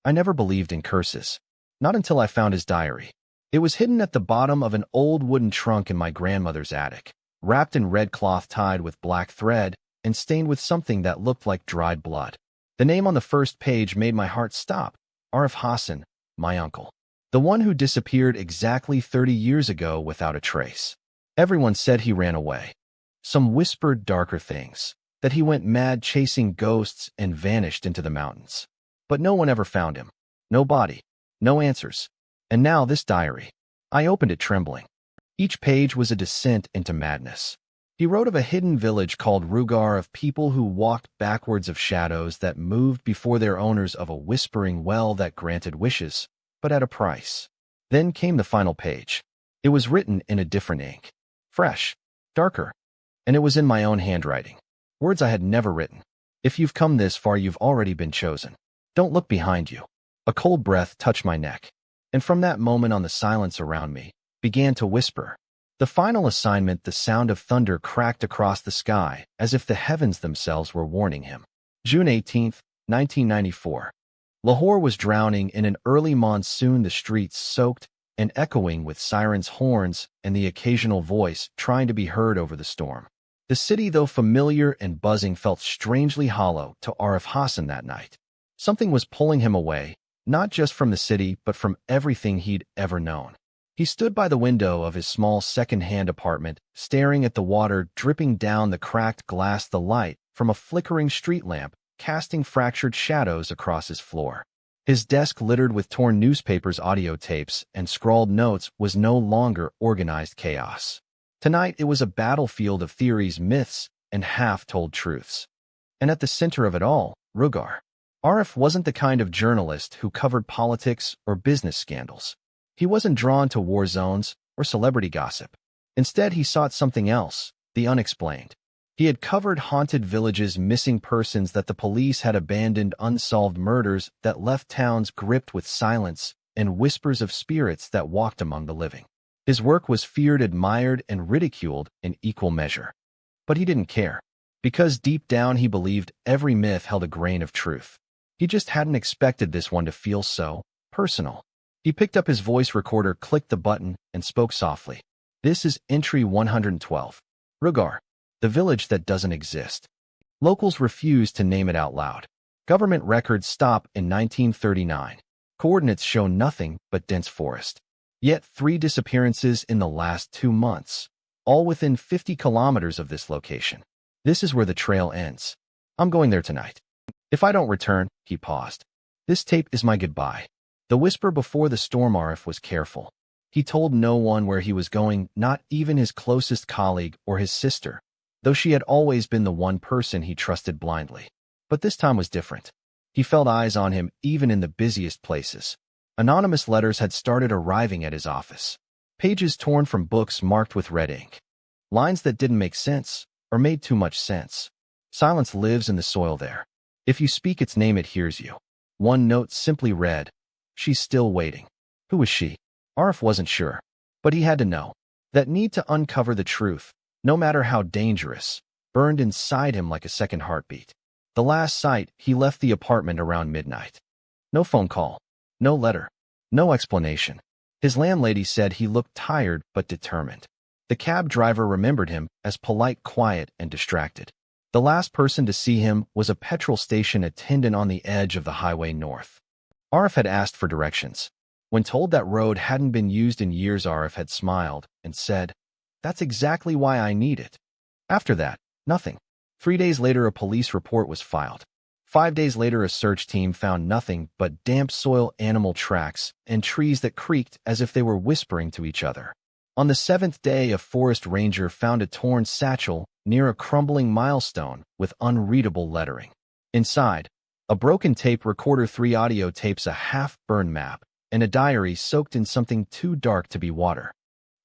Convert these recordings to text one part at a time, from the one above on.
I never believed in curses. Not until I found his diary. It was hidden at the bottom of an old wooden trunk in my grandmother's attic, wrapped in red cloth tied with black thread and stained with something that looked like dried blood. The name on the first page made my heart stop. Arif Hassan, my uncle. The one who disappeared exactly 30 years ago without a trace. Everyone said he ran away. Some whispered darker things, that he went mad chasing ghosts and vanished into the mountains. But no one ever found him. No body. No answers. And now this diary. I opened it trembling. Each page was a descent into madness. He wrote of a hidden village called Rugar, of people who walked backwards, of shadows that moved before their owners, of a whispering well that granted wishes, but at a price. Then came the final page. It was written in a different ink. Fresh. Darker. And it was in my own handwriting. Words I had never written. If you've come this far, you've already been chosen. Don't look behind you. A cold breath touched my neck. And from that moment on, the silence around me began to whisper. The final assignment, the sound of thunder cracked across the sky, as if the heavens themselves were warning him. June 18, 1994. Lahore was drowning in an early monsoon, the streets soaked and echoing with sirens' horns and the occasional voice trying to be heard over the storm. The city, though familiar and buzzing, felt strangely hollow to Arif Hassan that night. Something was pulling him away, not just from the city, but from everything he'd ever known. He stood by the window of his small second-hand apartment, staring at the water dripping down the cracked glass, the light from a flickering street lamp casting fractured shadows across his floor. His desk, littered with torn newspapers, audio tapes, and scrawled notes, was no longer organized chaos. Tonight it was a battlefield of theories, myths, and half-told truths. And at the center of it all, Rugar. Arif wasn't the kind of journalist who covered politics or business scandals. He wasn't drawn to war zones or celebrity gossip. Instead, he sought something else, the unexplained. He had covered haunted villages, missing persons that the police had abandoned, unsolved murders that left towns gripped with silence, and whispers of spirits that walked among the living. His work was feared, admired, and ridiculed in equal measure. But he didn't care, because deep down he believed every myth held a grain of truth. He just hadn't expected this one to feel so personal. He picked up his voice recorder, clicked the button, and spoke softly. This is entry 112. Rugar, the village that doesn't exist. Locals refuse to name it out loud. Government records stop in 1939. Coordinates show nothing but dense forest. Yet 3 disappearances in the last 2 months, all within 50 kilometers of this location. This is where the trail ends. I'm going there tonight. If I don't return, he paused. This tape is my goodbye. The whisper before the storm. Arif was careful. He told no one where he was going, not even his closest colleague or his sister, though she had always been the one person he trusted blindly. But this time was different. He felt eyes on him even in the busiest places. Anonymous letters had started arriving at his office. Pages torn from books marked with red ink. Lines that didn't make sense, or made too much sense. Silence lives in the soil there. If you speak its name, it hears you. One note simply read, "She's still waiting." Who was she? Arif wasn't sure. But he had to know. That need to uncover the truth, no matter how dangerous, burned inside him like a second heartbeat. The last sight, he left the apartment around midnight. No phone call. No letter. No explanation. His landlady said he looked tired but determined. The cab driver remembered him as polite, quiet, and distracted. The last person to see him was a petrol station attendant on the edge of the highway north. Arif had asked for directions. When told that road hadn't been used in years, Arif had smiled and said, "That's exactly why I need it." After that, nothing. 3 days later, a police report was filed. 5 days later, a search team found nothing but damp soil, animal tracks, and trees that creaked as if they were whispering to each other. On the 7th day, a forest ranger found a torn satchel near a crumbling milestone with unreadable lettering. Inside, a broken tape recorder, 3 audio tapes, a half-burned map, and a diary soaked in something too dark to be water.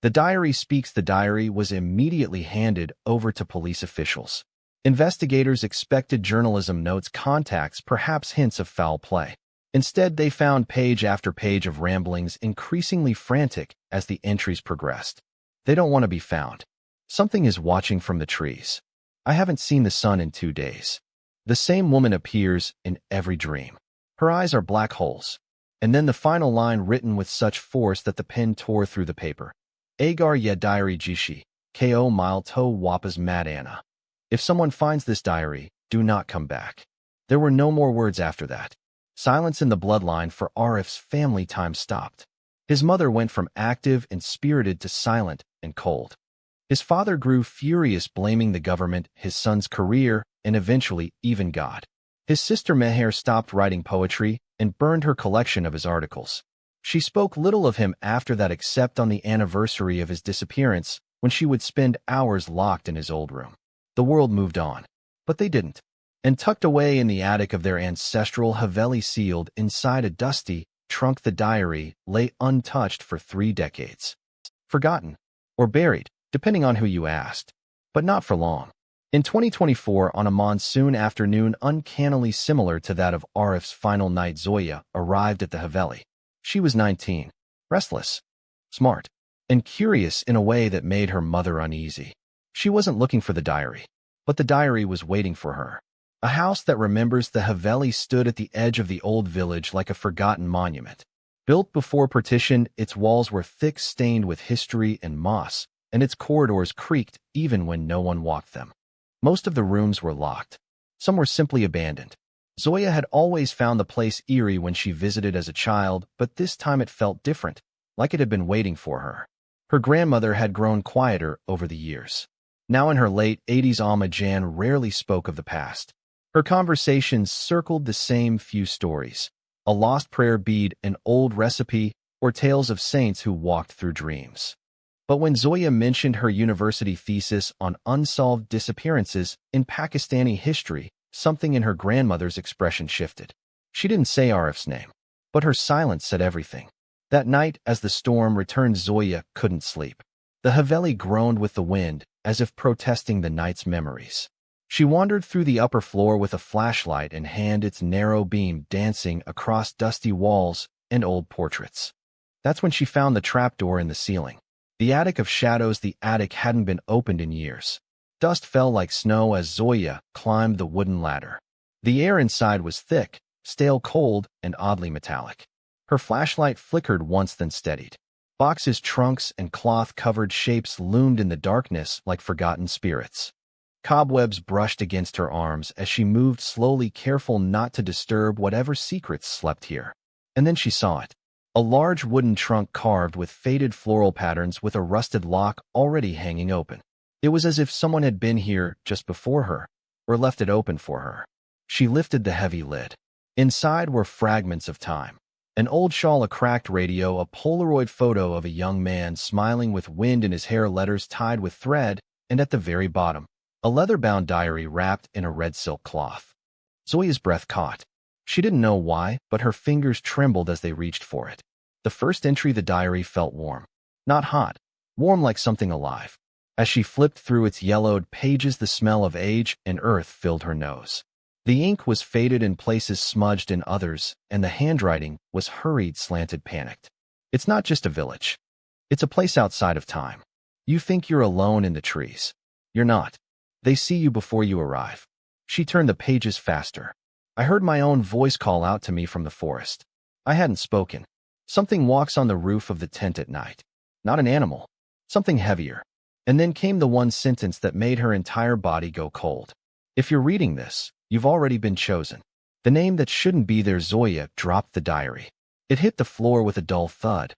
The diary speaks. The diary was immediately handed over to police officials. Investigators expected journalism notes, contacts, perhaps hints of foul play. Instead, they found page after page of ramblings, increasingly frantic as the entries progressed. They don't want to be found. Something is watching from the trees. I haven't seen the sun in 2 days. The same woman appears in every dream. Her eyes are black holes. And then the final line written with such force that the pen tore through the paper. Agar ye diary jishi, ko mile to wapas mad Anna. If someone finds this diary, do not come back. There were no more words after that. Silence in the bloodline for Arif's family time stopped. His mother went from active and spirited to silent and cold. His father grew furious, blaming the government, his son's career, and eventually even God. His sister Meher stopped writing poetry and burned her collection of his articles. She spoke little of him after that except on the anniversary of his disappearance, when she would spend hours locked in his old room. The world moved on. But they didn't. And tucked away in the attic of their ancestral Haveli, sealed inside a dusty trunk, the diary lay untouched for 3 decades. Forgotten. Or buried, depending on who you asked. But not for long. In 2024, on a monsoon afternoon uncannily similar to that of Arif's final night, Zoya arrived at the Haveli. She was 19, restless, smart, and curious in a way that made her mother uneasy. She wasn't looking for the diary, but the diary was waiting for her. A house that remembers the Haveli stood at the edge of the old village like a forgotten monument. Built before partition, its walls were thick, stained with history and moss, and its corridors creaked even when no one walked them. Most of the rooms were locked. Some were simply abandoned. Zoya had always found the place eerie when she visited as a child, but this time it felt different, like it had been waiting for her. Her grandmother had grown quieter over the years. Now in her late 80s, Amma Jan rarely spoke of the past. Her conversations circled the same few stories: a lost prayer bead, an old recipe, or tales of saints who walked through dreams. But when Zoya mentioned her university thesis on unsolved disappearances in Pakistani history, something in her grandmother's expression shifted. She didn't say Arif's name, but her silence said everything. That night, as the storm returned, Zoya couldn't sleep. The Haveli groaned with the wind, as if protesting the night's memories. She wandered through the upper floor with a flashlight in hand, its narrow beam dancing across dusty walls and old portraits. That's when she found the trapdoor in the ceiling. The attic of shadows. The attic hadn't been opened in years. Dust fell like snow as Zoya climbed the wooden ladder. The air inside was thick, stale, cold, and oddly metallic. Her flashlight flickered once, then steadied. Boxes, trunks, and cloth-covered shapes loomed in the darkness like forgotten spirits. Cobwebs brushed against her arms as she moved slowly, careful not to disturb whatever secrets slept here. And then she saw it. A large wooden trunk carved with faded floral patterns, with a rusted lock already hanging open. It was as if someone had been here just before her, or left it open for her. She lifted the heavy lid. Inside were fragments of time. An old shawl, a cracked radio, a Polaroid photo of a young man smiling with wind in his hair, letters tied with thread, and at the very bottom, a leather-bound diary wrapped in a red silk cloth. Zoya's breath caught. She didn't know why, but her fingers trembled as they reached for it. The first entry, the diary, felt warm. Not hot, warm like something alive. As she flipped through its yellowed pages, the smell of age and earth filled her nose. The ink was faded in places, smudged in others, and the handwriting was hurried, slanted, panicked. It's not just a village. It's a place outside of time. You think you're alone in the trees. You're not. They see you before you arrive. She turned the pages faster. I heard my own voice call out to me from the forest. I hadn't spoken. Something walks on the roof of the tent at night. Not an animal. Something heavier. And then came the one sentence that made her entire body go cold. If you're reading this, you've already been chosen. The name that shouldn't be there. Zoya dropped the diary. It hit the floor with a dull thud.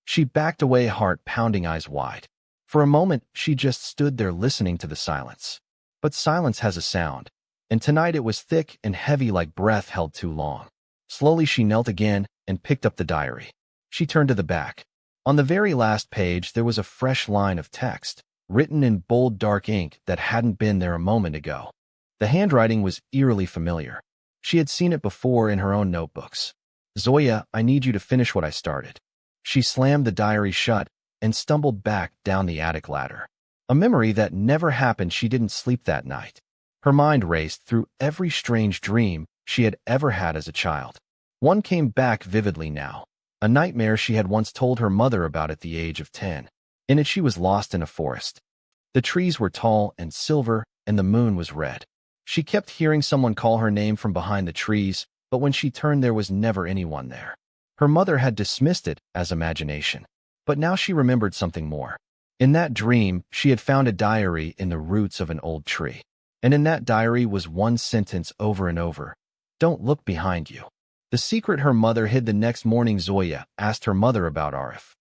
She backed away, heart pounding, eyes wide. For a moment, she just stood there listening to the silence. But silence has a sound, and tonight it was thick and heavy like breath held too long. Slowly she knelt again and picked up the diary. She turned to the back. On the very last page there was a fresh line of text, written in bold dark ink that hadn't been there a moment ago. The handwriting was eerily familiar. She had seen it before in her own notebooks. Zoya, I need you to finish what I started. She slammed the diary shut and stumbled back down the attic ladder. A memory that never happened. She didn't sleep that night. Her mind raced through every strange dream she had ever had as a child. One came back vividly now, a nightmare she had once told her mother about at the age of 10. In it she was lost in a forest. The trees were tall and silver, and the moon was red. She kept hearing someone call her name from behind the trees, but when she turned there was never anyone there. Her mother had dismissed it as imagination, but now she remembered something more. In that dream, she had found a diary in the roots of an old tree. And in that diary was one sentence over and over: "Don't look behind you." The secret her mother hid. The next morning, Zoya asked her mother about Arif.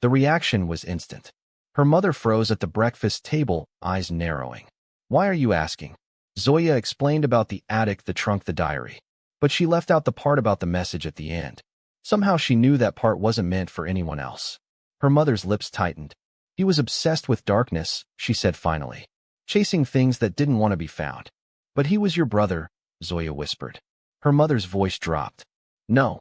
The reaction was instant. Her mother froze at the breakfast table, eyes narrowing. "Why are you asking?" Zoya explained about the attic, the trunk, the diary. But she left out the part about the message at the end. Somehow she knew that part wasn't meant for anyone else. Her mother's lips tightened. "He was obsessed with darkness," she said finally, "chasing things that didn't want to be found." "But he was your brother," Zoya whispered. Her mother's voice dropped. "No.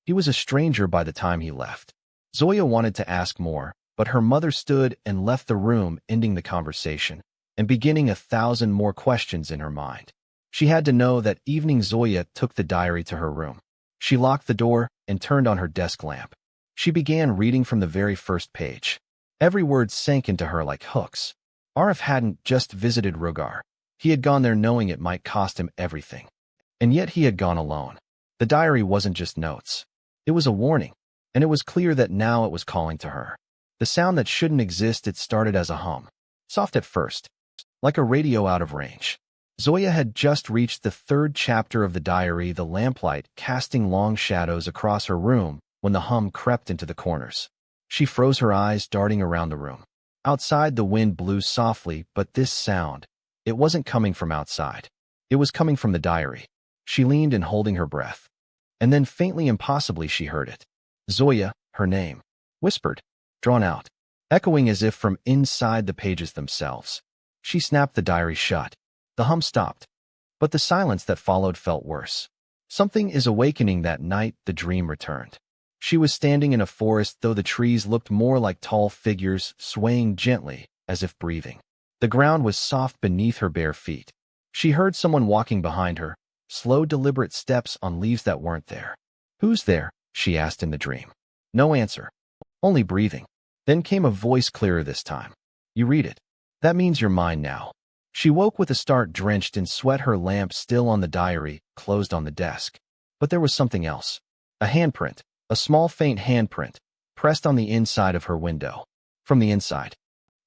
He was a stranger by the time he left." Zoya wanted to ask more, but her mother stood and left the room, ending the conversation and beginning 1,000 more questions in her mind. She had to know. That evening, Zoya took the diary to her room. She locked the door and turned on her desk lamp. She began reading from the very first page. Every word sank into her like hooks. Arif hadn't just visited Rogar. He had gone there knowing it might cost him everything. And yet he had gone alone. The diary wasn't just notes. It was a warning, and it was clear that now it was calling to her. The sound that shouldn't exist, it started as a hum. Soft at first, like a radio out of range. Zoya had just reached the 3rd chapter of the diary, the lamplight casting long shadows across her room, when the hum crept into the corners. She froze, her eyes darting around the room. Outside, the wind blew softly, but this sound, it wasn't coming from outside. It was coming from the diary. She leaned in, holding her breath. And then faintly, impossibly, she heard it. Zoya, her name, whispered, drawn out, echoing as if from inside the pages themselves. She snapped the diary shut. The hum stopped, but the silence that followed felt worse. "Something is awakening." That night, the dream returned. She was standing in a forest, though the trees looked more like tall figures, swaying gently, as if breathing. The ground was soft beneath her bare feet. She heard someone walking behind her, slow, deliberate steps on leaves that weren't there. "Who's there?" she asked in the dream. No answer, only breathing. Then came a voice, clearer this time. "You read it. That means you're mine now." She woke with a start, drenched in sweat, her lamp still on the diary, closed on the desk. But there was something else. A handprint, a small faint handprint, pressed on the inside of her window. From the inside.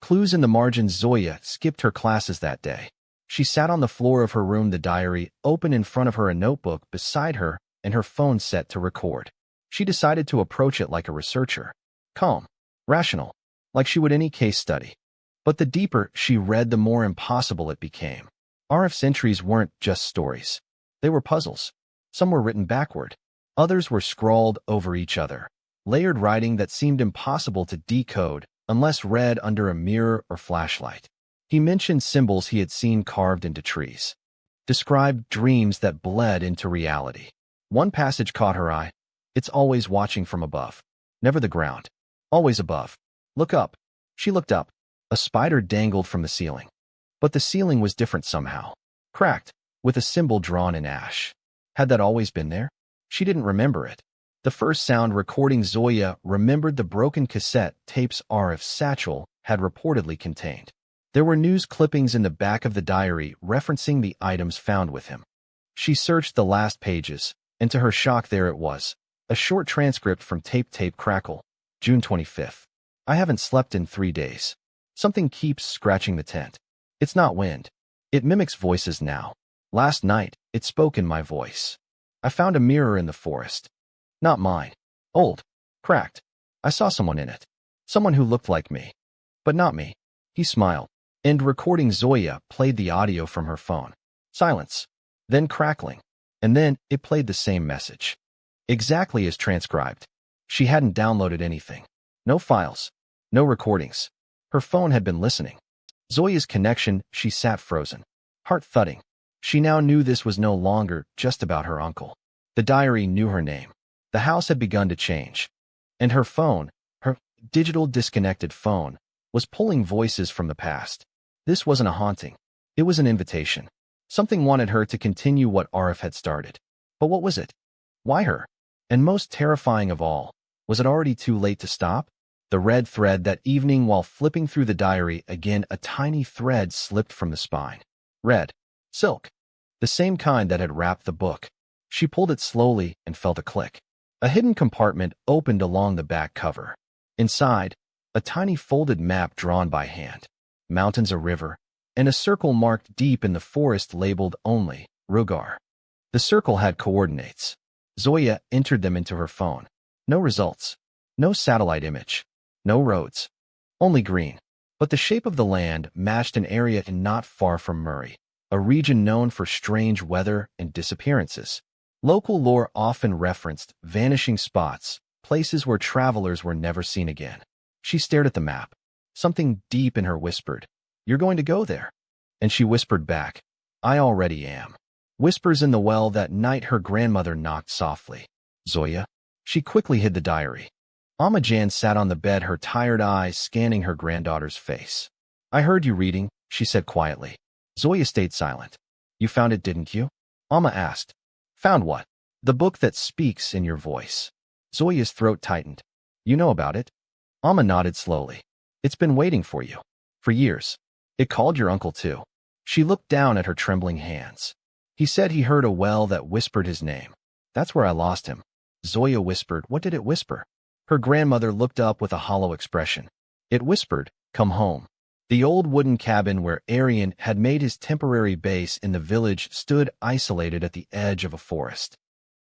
Clues in the margins. Zoya skipped her classes that day. She sat on the floor of her room, the diary open in front of her, a notebook beside her, and her phone set to record. She decided to approach it like a researcher. Calm, rational, like she would any case study. But the deeper she read, the more impossible it became. Arif's entries weren't just stories. They were puzzles. Some were written backward. Others were scrawled over each other. Layered writing that seemed impossible to decode unless read under a mirror or flashlight. He mentioned symbols he had seen carved into trees. Described dreams that bled into reality. One passage caught her eye. "It's always watching from above. Never the ground. Always above. Look up." She looked up. A spider dangled from the ceiling. But the ceiling was different somehow. Cracked, with a symbol drawn in ash. Had that always been there? She didn't remember it. The first sound recording. Zoya remembered the broken cassette tapes Arif's satchel had reportedly contained. There were news clippings in the back of the diary referencing the items found with him. She searched the last pages, and to her shock there it was. A short transcript from Tape Crackle, June 25th. "I haven't slept in 3 days. Something keeps scratching the tent. It's not wind. It mimics voices now. Last night, it spoke in my voice. I found a mirror in the forest. Not mine. Old. Cracked. I saw someone in it. Someone who looked like me. But not me." He smiled. End recording. Zoya played the audio from her phone. Silence. Then crackling. And then it played the same message. Exactly as transcribed. She hadn't downloaded anything. No files. No recordings. Her phone had been listening. Zoya's connection. She sat frozen. Heart thudding. She now knew this was no longer just about her uncle. The diary knew her name. The house had begun to change. And her phone, her digital disconnected phone, was pulling voices from the past. This wasn't a haunting. It was an invitation. Something wanted her to continue what Arif had started. But what was it? Why her? And most terrifying of all, was it already too late to stop? The red thread. That evening, while flipping through the diary again, a tiny thread slipped from the spine. Red. Silk. The same kind that had wrapped the book. She pulled it slowly and felt a click. A hidden compartment opened along the back cover. Inside, a tiny folded map drawn by hand. Mountains, a river, and a circle marked deep in the forest labeled only Rugar. The circle had coordinates. Zoya entered them into her phone. No results. No satellite image. No roads. Only green. But the shape of the land matched an area not far from Murray, a region known for strange weather and disappearances. Local lore often referenced vanishing spots, places where travelers were never seen again. She stared at the map. Something deep in her whispered, "You're going to go there." And she whispered back, "I already am." Whispers in the well that night her grandmother knocked softly. "Zoya?" She quickly hid the diary. Amajan sat on the bed, her tired eyes scanning her granddaughter's face. "I heard you reading," she said quietly. Zoya stayed silent. "You found it, didn't you?" Amma asked. "Found what?" "The book that speaks in your voice." Zoya's throat tightened. "You know about it?" Amma nodded slowly. "It's been waiting for you. For years. It called your uncle too." She looked down at her trembling hands. "He said he heard a well that whispered his name. That's where I lost him." Zoya whispered. "What did it whisper?" Her grandmother looked up with a hollow expression. "It whispered, 'Come home.'" The old wooden cabin where Arian had made his temporary base in the village stood isolated at the edge of a forest.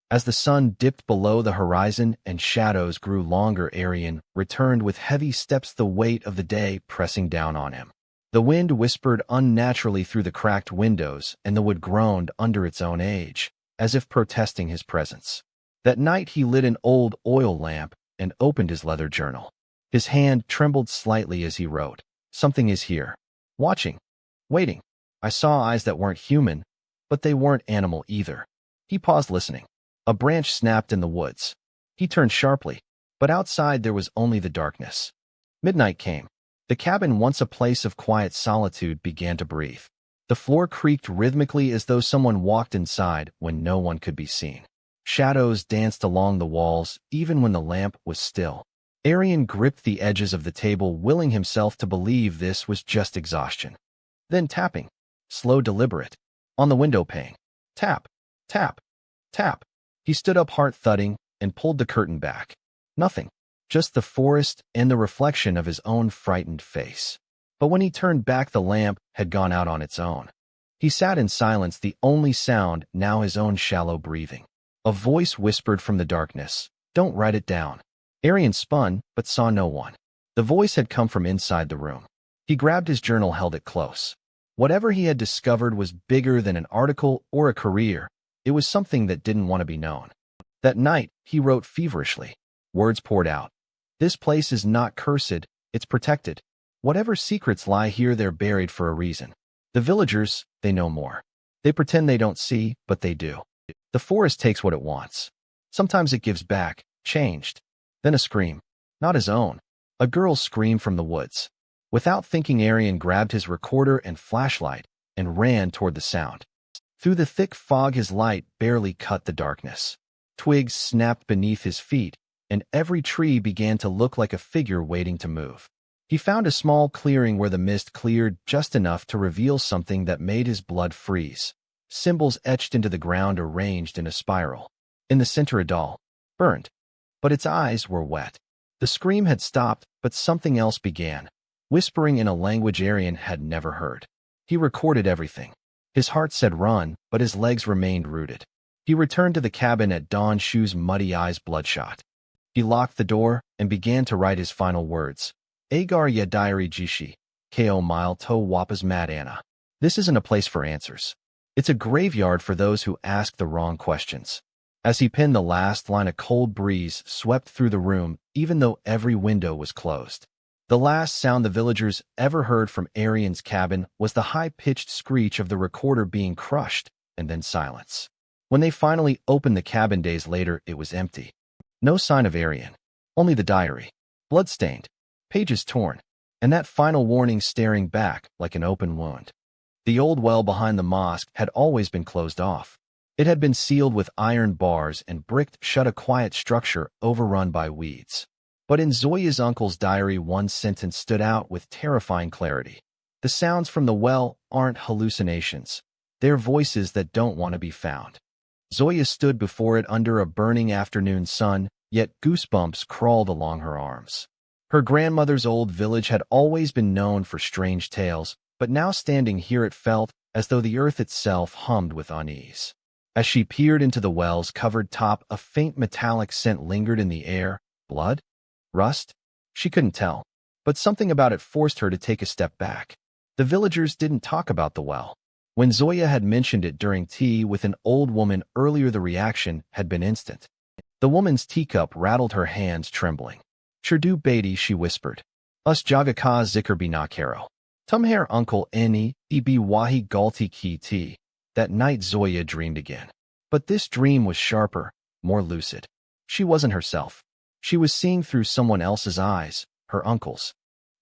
As the sun dipped below the horizon and shadows grew longer, Arian returned with heavy steps, the weight of the day pressing down on him. The wind whispered unnaturally through the cracked windows, and the wood groaned under its own age, as if protesting his presence. That night he lit an old oil lamp and opened his leather journal. His hand trembled slightly as he wrote, "Something is here. Watching. Waiting. I saw eyes that weren't human, but they weren't animal either." He paused, listening. A branch snapped in the woods. He turned sharply, but outside there was only the darkness. Midnight came. The cabin, once a place of quiet solitude, began to breathe. The floor creaked rhythmically as though someone walked inside when no one could be seen. Shadows danced along the walls, even when the lamp was still. Arian gripped the edges of the table, willing himself to believe this was just exhaustion. Then tapping. Slow, deliberate. On the window pane. Tap. Tap. Tap. He stood up, heart thudding, and pulled the curtain back. Nothing. Just the forest and the reflection of his own frightened face. But when he turned back, the lamp had gone out on its own. He sat in silence, the only sound now his own shallow breathing. A voice whispered from the darkness, "Don't write it down." Arian spun, but saw no one. The voice had come from inside the room. He grabbed his journal, held it close. Whatever he had discovered was bigger than an article or a career. It was something that didn't want to be known. That night, he wrote feverishly. Words poured out. "This place is not cursed, it's protected. Whatever secrets lie here, they're buried for a reason. The villagers, they know more. They pretend they don't see, but they do. The forest takes what it wants. Sometimes it gives back, changed." Then a scream. Not his own. A girl's scream from the woods. Without thinking, Arian grabbed his recorder and flashlight and ran toward the sound. Through the thick fog, his light barely cut the darkness. Twigs snapped beneath his feet, and every tree began to look like a figure waiting to move. He found a small clearing where the mist cleared just enough to reveal something that made his blood freeze. Symbols etched into the ground, arranged in a spiral. In the center, a doll. Burned. But its eyes were wet. The scream had stopped, but something else began, whispering in a language Arian had never heard. He recorded everything. His heart said run, but his legs remained rooted. He returned to the cabin at dawn, shoes muddy, eyes bloodshot. He locked the door and began to write his final words. Agar ya diary jishi, ko mile to wapas mad Anna. This isn't a place for answers. It's a graveyard for those who ask the wrong questions. As he penned the last line, a cold breeze swept through the room, even though every window was closed. The last sound the villagers ever heard from Arian's cabin was the high-pitched screech of the recorder being crushed, and then silence. When they finally opened the cabin days later, it was empty. No sign of Arian. Only the diary. Bloodstained. Pages torn. And that final warning staring back like an open wound. The old well behind the mosque had always been closed off. It had been sealed with iron bars and bricked shut, a quiet structure overrun by weeds. But in Zoya's uncle's diary, one sentence stood out with terrifying clarity. The sounds from the well aren't hallucinations. They're voices that don't want to be found. Zoya stood before it under a burning afternoon sun, yet goosebumps crawled along her arms. Her grandmother's old village had always been known for strange tales, but now standing here it felt as though the earth itself hummed with unease. As she peered into the well's covered top, a faint metallic scent lingered in the air. Blood? Rust? She couldn't tell, but something about it forced her to take a step back. The villagers didn't talk about the well. When Zoya had mentioned it during tea with an old woman earlier, the reaction had been instant. The woman's teacup rattled, her hands trembling. "Chirdu Beatty," she whispered. "Us jaga ka zikr binakaro. Tumhair uncle Eni, eb wahi galti ki tea." That night Zoya dreamed again. But this dream was sharper, more lucid. She wasn't herself. She was seeing through someone else's eyes, her uncle's.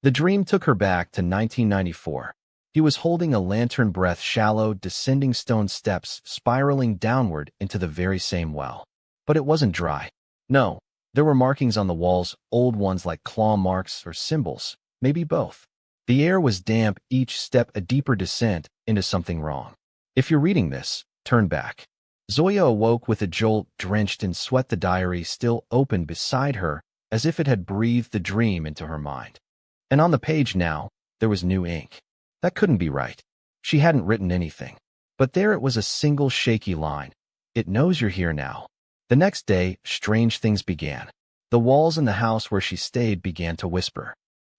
The dream took her back to 1994. He was holding a lantern, breath shallow, descending stone steps, spiraling downward into the very same well. But it wasn't dry. No, there were markings on the walls, old ones like claw marks or symbols, maybe both. The air was damp, each step a deeper descent into something wrong. If you're reading this, turn back. Zoya awoke with a jolt, drenched in sweat, the diary still open beside her, as if it had breathed the dream into her mind. And on the page now, there was new ink. That couldn't be right. She hadn't written anything. But there it was, a single shaky line. "It knows you're here now." The next day, strange things began. The walls in the house where she stayed began to whisper.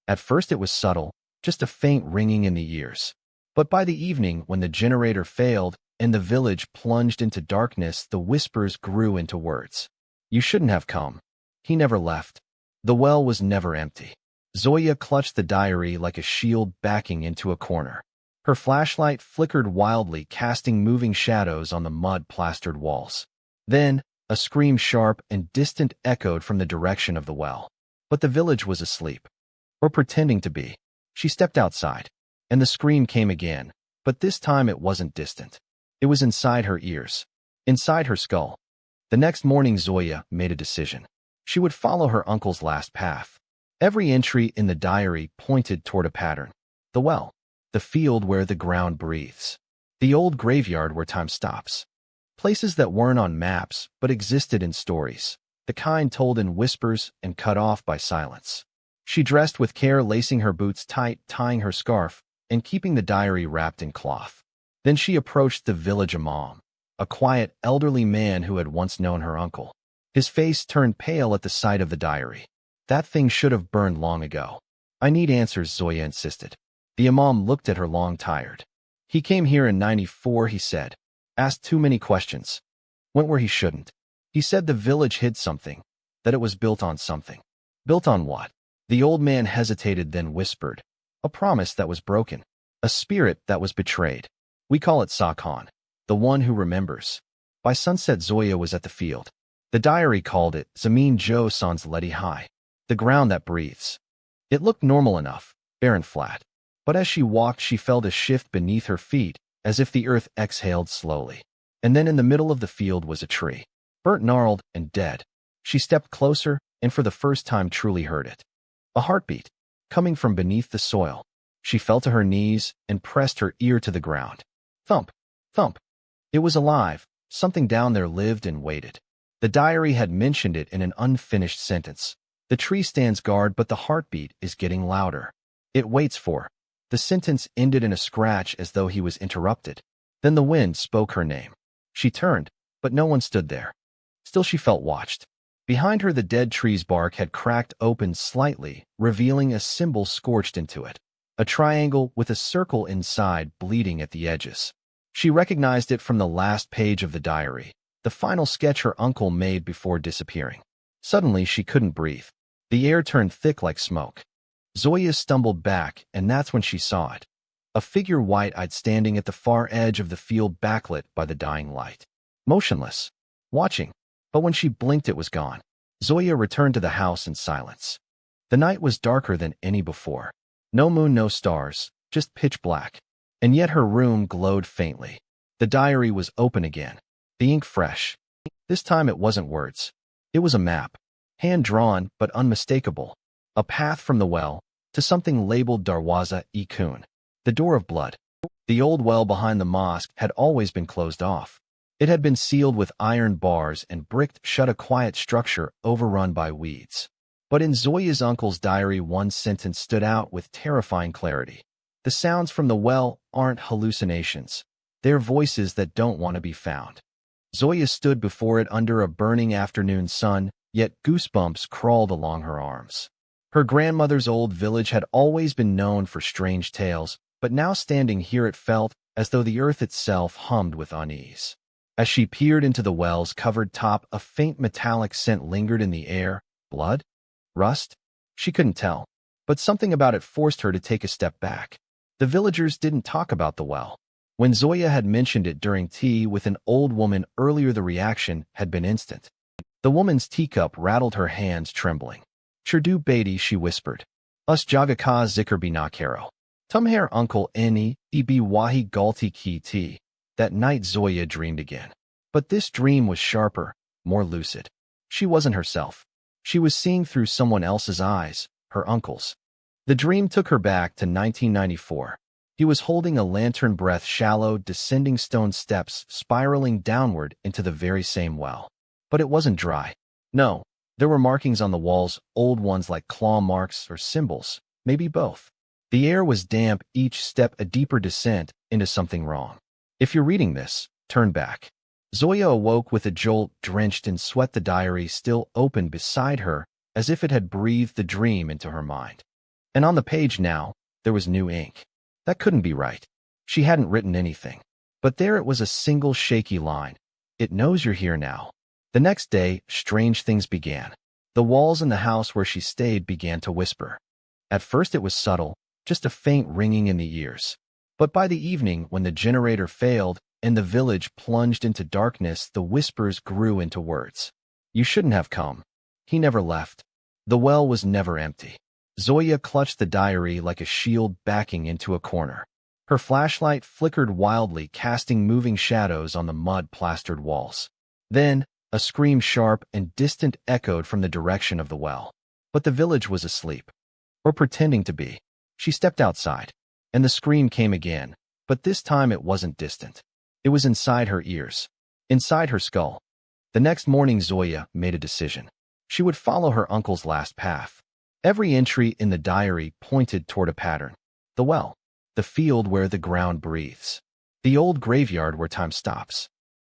At first it was subtle, just a faint ringing in the ears. But by the evening, when the generator failed and the village plunged into darkness, the whispers grew into words. "You shouldn't have come. He never left. The well was never empty." Zoya clutched the diary like a shield, backing into a corner. Her flashlight flickered wildly, casting moving shadows on the mud-plastered walls. Then, a scream, sharp and distant, echoed from the direction of the well. But the village was asleep. Or pretending to be. She stepped outside, and the scream came again, but this time it wasn't distant. It was inside her ears, inside her skull. The next morning Zoya made a decision. She would follow her uncle's last path. Every entry in the diary pointed toward a pattern. The well, the field where the ground breathes, the old graveyard where time stops. Places that weren't on maps but existed in stories, the kind told in whispers and cut off by silence. She dressed with care, lacing her boots tight, tying her scarf, and keeping the diary wrapped in cloth. Then she approached the village imam, a quiet, elderly man who had once known her uncle. His face turned pale at the sight of the diary. "That thing should have burned long ago." "I need answers," Zoya insisted. The imam looked at her, long tired. "He came here in 94, he said. Asked too many questions. Went where he shouldn't. He said the village hid something, that it was built on something." "Built on what?" The old man hesitated, then whispered. "A promise that was broken. A spirit that was betrayed. We call it Sakhan, the one who remembers." By sunset Zoya was at the field. The diary called it Zamin Jo Sans Ledi Hai, the ground that breathes. It looked normal enough, bare and flat. But as she walked she felt a shift beneath her feet, as if the earth exhaled slowly. And then in the middle of the field was a tree, burnt, gnarled, and dead. She stepped closer, and for the first time truly heard it. A heartbeat, coming from beneath the soil. She fell to her knees and pressed her ear to the ground. Thump, thump. It was alive. Something down there lived and waited. The diary had mentioned it in an unfinished sentence. The tree stands guard, but the heartbeat is getting louder. It waits for. The sentence ended in a scratch, as though he was interrupted. Then the wind spoke her name. She turned, but no one stood there. Still she felt watched. Behind her the dead tree's bark had cracked open slightly, revealing a symbol scorched into it. A triangle with a circle inside, bleeding at the edges. She recognized it from the last page of the diary, the final sketch her uncle made before disappearing. Suddenly she couldn't breathe. The air turned thick like smoke. Zoya stumbled back, and that's when she saw it. A figure, white-eyed, standing at the far edge of the field, backlit by the dying light. Motionless. Watching. But when she blinked it was gone. Zoya returned to the house in silence. The night was darker than any before. No moon, no stars, just pitch black. And yet her room glowed faintly. The diary was open again. The ink fresh. This time it wasn't words. It was a map. Hand-drawn, but unmistakable. A path from the well to something labeled Darwaza-e-Kun, the door of blood. The old well behind the mosque had always been closed off. It had been sealed with iron bars and bricked shut, a quiet structure overrun by weeds. But in Zoya's uncle's diary, one sentence stood out with terrifying clarity. The sounds from the well aren't hallucinations. They're voices that don't want to be found. Zoya stood before it under a burning afternoon sun, yet goosebumps crawled along her arms. Her grandmother's old village had always been known for strange tales, but now standing here it felt as though the earth itself hummed with unease. As she peered into the well's covered top, a faint metallic scent lingered in the air. Blood? Rust? She couldn't tell, but something about it forced her to take a step back. The villagers didn't talk about the well. When Zoya had mentioned it during tea with an old woman earlier, the reaction had been instant. The woman's teacup rattled, her hands trembling. "Churdu Beatty," she whispered. "Us jaga ka zikr binakaro. Tumhair uncle eni, ibi wahi galti ki ti." That night Zoya dreamed again. But this dream was sharper, more lucid. She wasn't herself. She was seeing through someone else's eyes, her uncle's. The dream took her back to 1994. He was holding a lantern, breath shallow, descending stone steps, spiraling downward into the very same well. But it wasn't dry. No, there were markings on the walls, old ones like claw marks or symbols, maybe both. The air was damp, each step a deeper descent into something wrong. If you're reading this, turn back. Zoya awoke with a jolt, drenched in sweat, the diary still open beside her, as if it had breathed the dream into her mind. And on the page now, there was new ink. That couldn't be right. She hadn't written anything. But there it was, a single shaky line. "It knows you're here now." The next day, strange things began. The walls in the house where she stayed began to whisper. At first it was subtle, just a faint ringing in the ears. But by the evening, when the generator failed and the village plunged into darkness, the whispers grew into words. "You shouldn't have come. He never left. The well was never empty." Zoya clutched the diary like a shield, backing into a corner. Her flashlight flickered wildly, casting moving shadows on the mud-plastered walls. Then, a scream, sharp and distant, echoed from the direction of the well. But the village was asleep. Or pretending to be. She stepped outside. And the scream came again, but this time it wasn't distant. It was inside her ears, inside her skull. The next morning Zoya made a decision. She would follow her uncle's last path. Every entry in the diary pointed toward a pattern. The well, the field where the ground breathes, the old graveyard where time stops.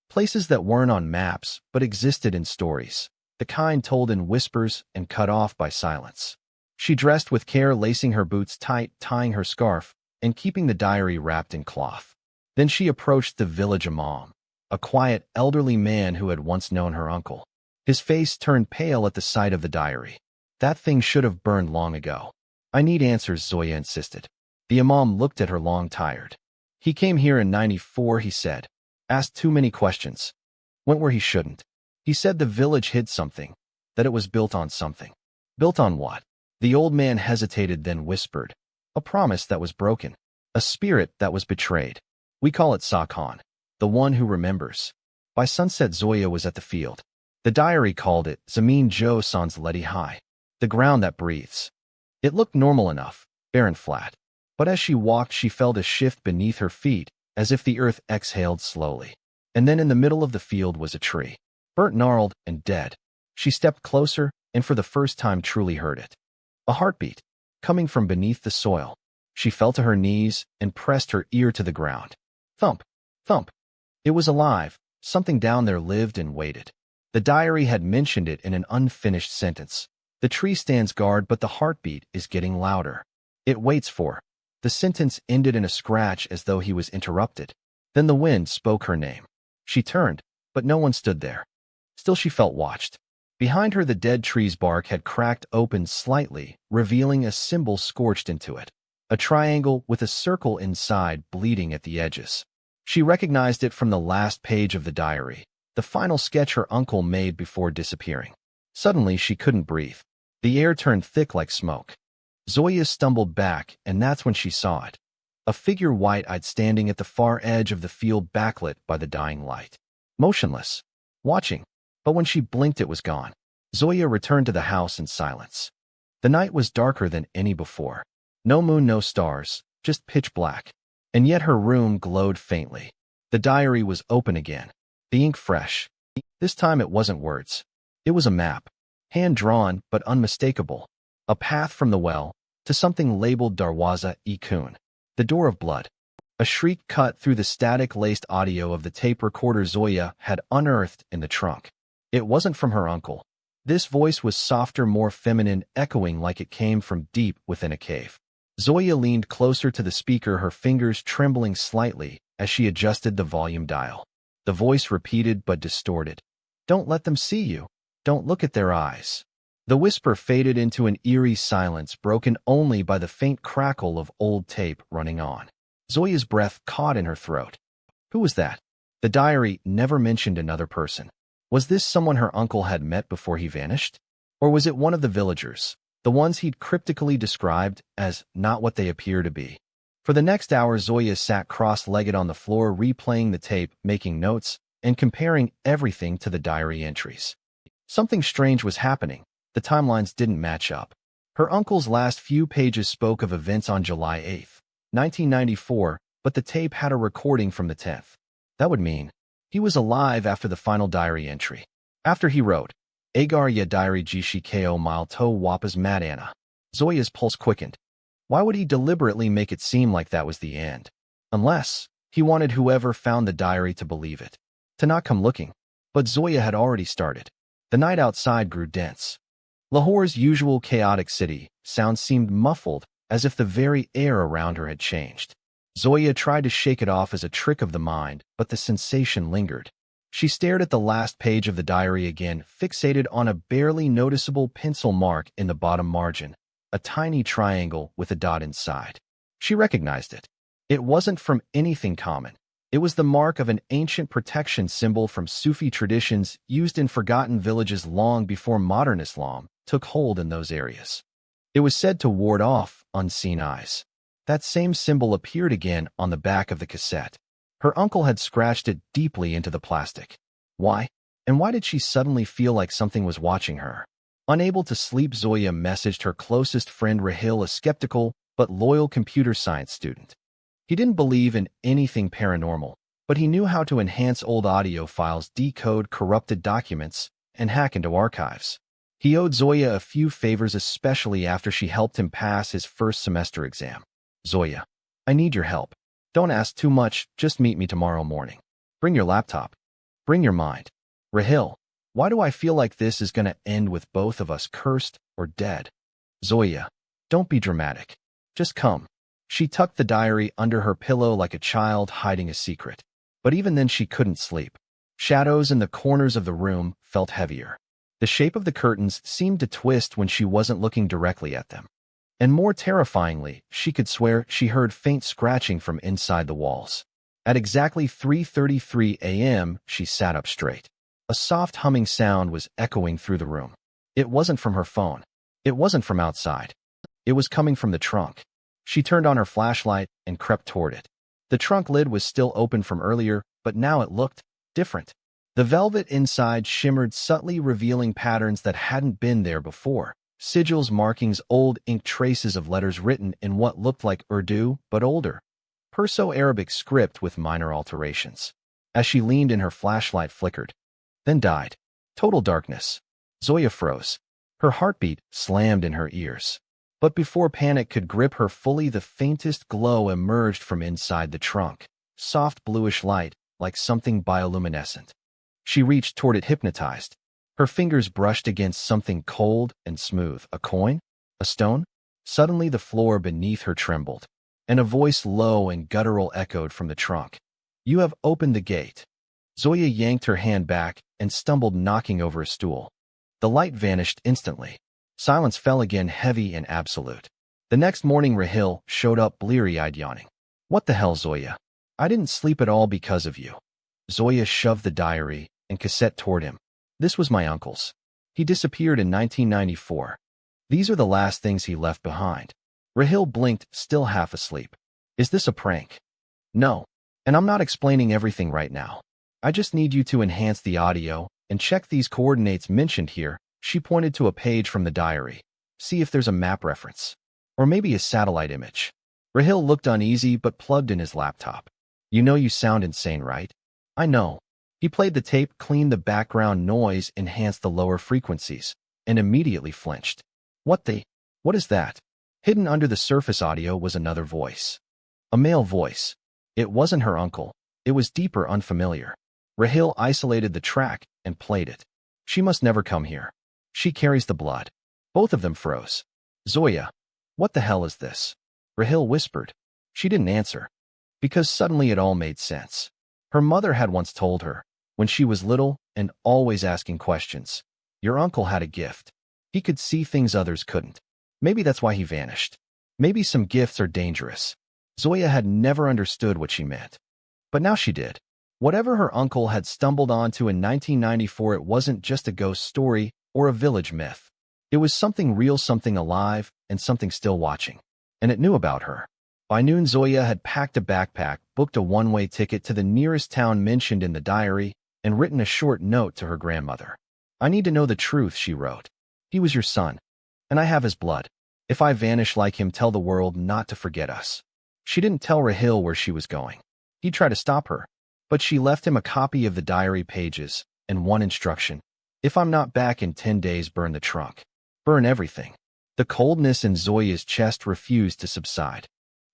Places that weren't on maps but existed in stories, the kind told in whispers and cut off by silence. She dressed with care, lacing her boots tight, tying her scarf, and keeping the diary wrapped in cloth. Then she approached the village imam, a quiet, elderly man who had once known her uncle. His face turned pale at the sight of the diary. "That thing should have burned long ago." "I need answers," Zoya insisted. The imam looked at her, long tired. "He came here in 94, he said. Asked too many questions. Went where he shouldn't. He said the village hid something, that it was built on something." "Built on what?" The old man hesitated, then whispered. "A promise that was broken. A spirit that was betrayed. We call it Sakhan, the one who remembers." By sunset Zoya was at the field. The diary called it Zamin Jo Sans Ledi Hai, the ground that breathes. It looked normal enough, bare and flat. But as she walked she felt a shift beneath her feet, as if the earth exhaled slowly. And then in the middle of the field was a tree, burnt, gnarled, and dead. She stepped closer, and for the first time truly heard it. A heartbeat, coming from beneath the soil. She fell to her knees and pressed her ear to the ground. Thump, thump. It was alive. Something down there lived and waited. The diary had mentioned it in an unfinished sentence. The tree stands guard, but the heartbeat is getting louder. It waits for. The sentence ended in a scratch, as though he was interrupted. Then the wind spoke her name. She turned, but no one stood there. Still she felt watched. Behind her the dead tree's bark had cracked open slightly, revealing a symbol scorched into it. A triangle with a circle inside, bleeding at the edges. She recognized it from the last page of the diary, the final sketch her uncle made before disappearing. Suddenly she couldn't breathe. The air turned thick like smoke. Zoya stumbled back, and that's when she saw it. A figure, white-eyed, standing at the far edge of the field, backlit by the dying light. Motionless. Watching. But when she blinked it was gone. Zoya returned to the house in silence. The night was darker than any before. No moon, no stars, just pitch black. And yet her room glowed faintly. The diary was open again. The ink fresh. This time it wasn't words. It was a map. Hand-drawn, but unmistakable. A path from the well to something labeled Darwaza-e-Kun, the door of blood. A shriek cut through the static-laced audio of the tape recorder Zoya had unearthed in the trunk. It wasn't from her uncle. This voice was softer, more feminine, echoing like it came from deep within a cave. Zoya leaned closer to the speaker, her fingers trembling slightly as she adjusted the volume dial. The voice repeated but distorted. "Don't let them see you. Don't look at their eyes." The whisper faded into an eerie silence, broken only by the faint crackle of old tape running on. Zoya's breath caught in her throat. Who was that? The diary never mentioned another person. Was this someone her uncle had met before he vanished? Or was it one of the villagers, the ones he'd cryptically described as not what they appear to be? For the next hour, Zoya sat cross-legged on the floor, replaying the tape, making notes, and comparing everything to the diary entries. Something strange was happening. The timelines didn't match up. Her uncle's last few pages spoke of events on July 8, 1994, but the tape had a recording from the 10th. That would mean he was alive after the final diary entry. After he wrote, "Agar ya diary jishi ko mile to wapas madana." Zoya's pulse quickened. Why would he deliberately make it seem like that was the end? Unless he wanted whoever found the diary to believe it, to not come looking. But Zoya had already started. The night outside grew dense. Lahore's usual chaotic city, sounds seemed muffled, as if the very air around her had changed. Zoya tried to shake it off as a trick of the mind, but the sensation lingered. She stared at the last page of the diary again, fixated on a barely noticeable pencil mark in the bottom margin, a tiny triangle with a dot inside. She recognized it. It wasn't from anything common. It was the mark of an ancient protection symbol from Sufi traditions used in forgotten villages long before modern Islam took hold in those areas. It was said to ward off unseen eyes. That same symbol appeared again on the back of the cassette. Her uncle had scratched it deeply into the plastic. Why? And why did she suddenly feel like something was watching her? Unable to sleep, Zoya messaged her closest friend Rahil, a skeptical but loyal computer science student. He didn't believe in anything paranormal, but he knew how to enhance old audio files, decode corrupted documents, and hack into archives. He owed Zoya a few favors, especially after she helped him pass his first semester exam. "Zoya, I need your help. Don't ask too much, just meet me tomorrow morning. Bring your laptop. Bring your mind. Rahil, why do I feel like this is going to end with both of us cursed or dead? Zoya, don't be dramatic. Just come." She tucked the diary under her pillow like a child hiding a secret. But even then she couldn't sleep. Shadows in the corners of the room felt heavier. The shape of the curtains seemed to twist when she wasn't looking directly at them. And more terrifyingly, she could swear she heard faint scratching from inside the walls. At exactly 3:33 a.m., she sat up straight. A soft humming sound was echoing through the room. It wasn't from her phone. It wasn't from outside. It was coming from the trunk. She turned on her flashlight and crept toward it. The trunk lid was still open from earlier, but now it looked different. The velvet inside shimmered subtly, revealing patterns that hadn't been there before. Sigils, markings, old ink traces of letters written in what looked like Urdu, but older. Perso-Arabic script with minor alterations. As she leaned in, her flashlight flickered, then died. Total darkness. Zoya froze. Her heartbeat slammed in her ears. But before panic could grip her fully, the faintest glow emerged from inside the trunk. Soft bluish light, like something bioluminescent. She reached toward it, hypnotized. Her fingers brushed against something cold and smooth. A coin? A stone? Suddenly the floor beneath her trembled, and a voice low and guttural echoed from the trunk. "You have opened the gate." Zoya yanked her hand back and stumbled, knocking over a stool. The light vanished instantly. Silence fell again, heavy and absolute. The next morning, Rahil showed up, bleary-eyed, yawning. "What the hell, Zoya? I didn't sleep at all because of you." Zoya shoved the diary and cassette toward him. "This was my uncle's. He disappeared in 1994. These are the last things he left behind." Rahil blinked, still half asleep. "Is this a prank?" "No. And I'm not explaining everything right now. I just need you to enhance the audio and check these coordinates mentioned here." She pointed to a page from the diary. "See if there's a map reference. Or maybe a satellite image." Rahil looked uneasy but plugged in his laptop. "You know you sound insane, right?" "I know." He played the tape, cleaned the background noise, enhanced the lower frequencies, and immediately flinched. What is that? Hidden under the surface audio was another voice. A male voice. It wasn't her uncle. It was deeper, unfamiliar. Rahil isolated the track and played it. She must never come here. She carries the blood. Both of them froze. Zoya. What the hell is this? Rahil whispered. She didn't answer. Because suddenly it all made sense. Her mother had once told her, when she was little and always asking questions, your uncle had a gift. He could see things others couldn't. Maybe that's why he vanished. Maybe some gifts are dangerous. Zoya had never understood what she meant. But now she did. Whatever her uncle had stumbled onto in 1994, it wasn't just a ghost story or a village myth. It was something real, something alive, and something still watching. And it knew about her. By noon, Zoya had packed a backpack, booked a one-way ticket to the nearest town mentioned in the diary, and written a short note to her grandmother. I need to know the truth, she wrote. He was your son, and I have his blood. If I vanish like him, tell the world not to forget us. She didn't tell Rahil where she was going. He'd try to stop her, but she left him a copy of the diary pages and one instruction. If I'm not back in 10 days, burn the trunk. Burn everything. The coldness in Zoya's chest refused to subside.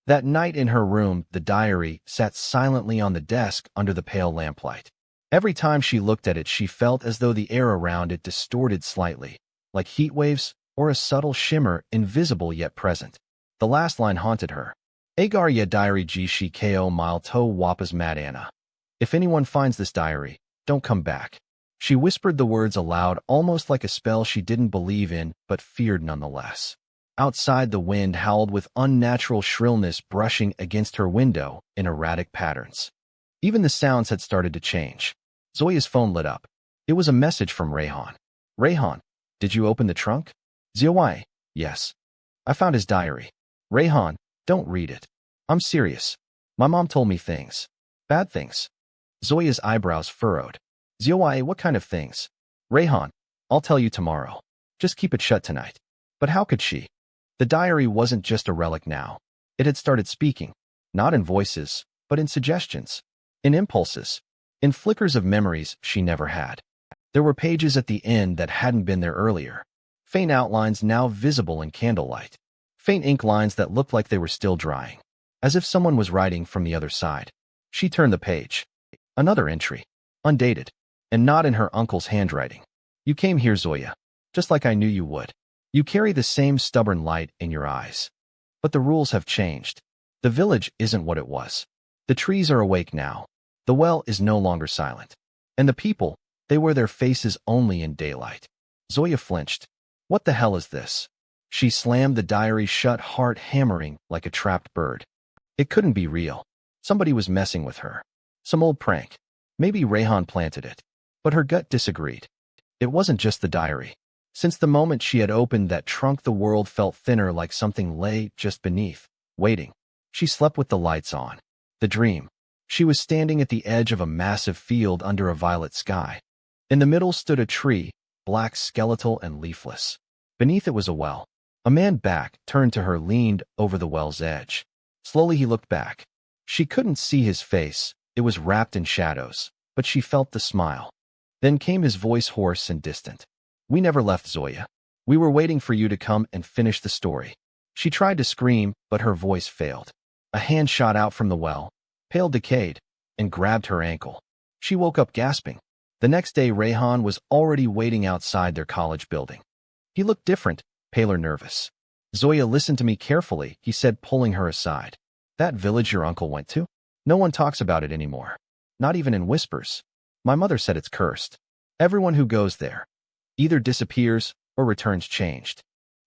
That night in her room, the diary sat silently on the desk under the pale lamplight. Every time she looked at it, she felt as though the air around it distorted slightly, like heat waves or a subtle shimmer, invisible yet present. The last line haunted her. Agar ya diary gishi ko mile to wapas madana. If anyone finds this diary, don't come back. She whispered the words aloud, almost like a spell she didn't believe in, but feared nonetheless. Outside, the wind howled with unnatural shrillness, brushing against her window in erratic patterns. Even the sounds had started to change. Zoya's phone lit up. It was a message from Rayhan. Rayhan, did you open the trunk? Zoya, yes. I found his diary. Rayhan, don't read it. I'm serious. My mom told me things. Bad things. Zoya's eyebrows furrowed. Zoya, what kind of things? Rayhan, I'll tell you tomorrow. Just keep it shut tonight. But how could she? The diary wasn't just a relic now. It had started speaking, not in voices, but in suggestions, in impulses, in flickers of memories she never had. There were pages at the end that hadn't been there earlier, faint outlines now visible in candlelight, faint ink lines that looked like they were still drying, as if someone was writing from the other side. She turned the page. Another entry, undated, and not in her uncle's handwriting. You came here, Zoya, just like I knew you would. You carry the same stubborn light in your eyes. But the rules have changed. The village isn't what it was. The trees are awake now. The well is no longer silent. And the people, they wear their faces only in daylight. Zoya flinched. What the hell is this? She slammed the diary shut, heart hammering like a trapped bird. It couldn't be real. Somebody was messing with her. Some old prank. Maybe Rayhan planted it. But her gut disagreed. It wasn't just the diary. Since the moment she had opened that trunk, the world felt thinner, like something lay just beneath, waiting. She slept with the lights on. The dream. She was standing at the edge of a massive field under a violet sky. In the middle stood a tree, black, skeletal, and leafless. Beneath it was a well. A man, back turned to her, leaned over the well's edge. Slowly he looked back. She couldn't see his face. It was wrapped in shadows, but she felt the smile. Then came his voice, hoarse and distant. We never left, Zoya. We were waiting for you to come and finish the story. She tried to scream, but her voice failed. A hand shot out from the well, pale, decayed, and grabbed her ankle. She woke up gasping. The next day, Rayhan was already waiting outside their college building. He looked different, paler, nervous. Zoya, listen to me carefully, he said, pulling her aside. That village your uncle went to? No one talks about it anymore. Not even in whispers. My mother said it's cursed. Everyone who goes there either disappears or returns changed.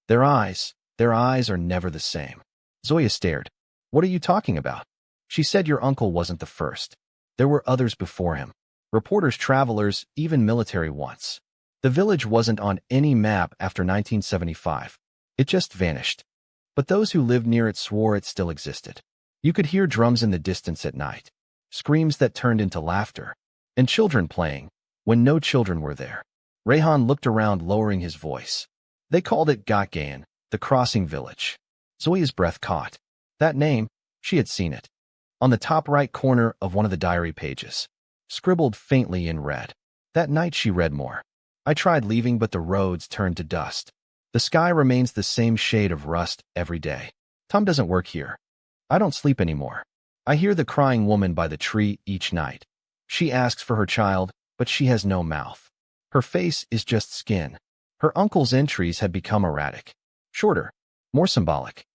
Their eyes are never the same. Zoya stared. What are you talking about? She said your uncle wasn't the first. There were others before him. Reporters, travelers, even military ones. The village wasn't on any map after 1975. It just vanished. But those who lived near it swore it still existed. You could hear drums in the distance at night, screams that turned into laughter, and children playing when no children were there. Rayhan looked around, lowering his voice. They called it Gotgayan, the crossing village. Zoya's breath caught. That name, she had seen it. On the top right corner of one of the diary pages. scribbled faintly in red. That night she read more. I tried leaving, but the roads turned to dust. The sky remains the same shade of rust every day. Tom doesn't work here. I don't sleep anymore. I hear the crying woman by the tree each night. She asks for her child, but she has no mouth. Her face is just skin. Her uncle's entries had become erratic. Shorter, more symbolic.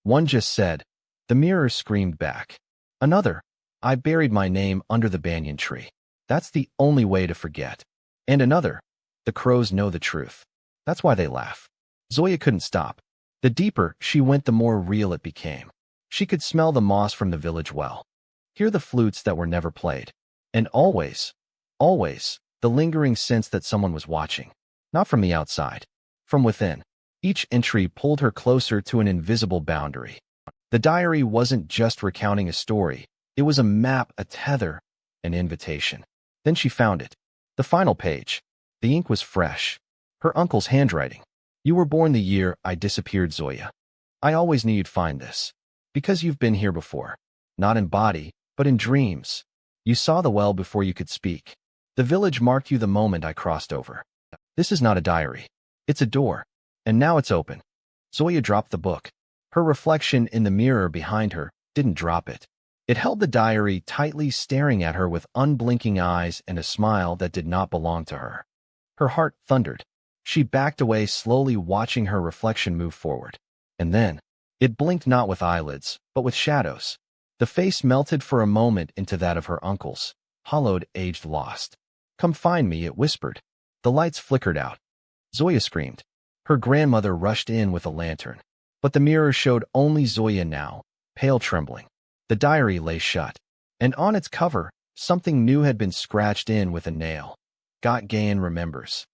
One just said, "The mirror screamed back." Another, "I buried my name under the banyan tree. That's the only way to forget." And another, "The crows know the truth. That's why they laugh." Zoya couldn't stop. The deeper she went, the more real it became. She could smell the moss from the village well, hear the flutes that were never played, and always, always, the lingering sense that someone was watching. Not from the outside, from within. Each entry pulled her closer to an invisible boundary. The diary wasn't just recounting a story. It was a map, a tether, an invitation. Then she found it. The final page. The ink was fresh. Her uncle's handwriting. "You were born the year I disappeared, Zoya. I always knew you'd find this. Because you've been here before. Not in body, but in dreams. You saw the well before you could speak. The village marked you the moment I crossed over. This is not a diary. It's a door. And now it's open." Zoya dropped the book. Her reflection in the mirror behind her didn't drop it. It held the diary tightly, staring at her with unblinking eyes and a smile that did not belong to her. Her heart thundered. She backed away slowly, watching her reflection move forward. And then, it blinked not with eyelids, but with shadows. The face melted for a moment into that of her uncle's, hollowed, aged, lost. "Come find me," it whispered. The lights flickered out. Zoya screamed. Her grandmother rushed in with a lantern. But the mirror showed only Zoya now, pale, trembling. The diary lay shut. And on its cover, something new had been scratched in with a nail. "Got Gayan remembers."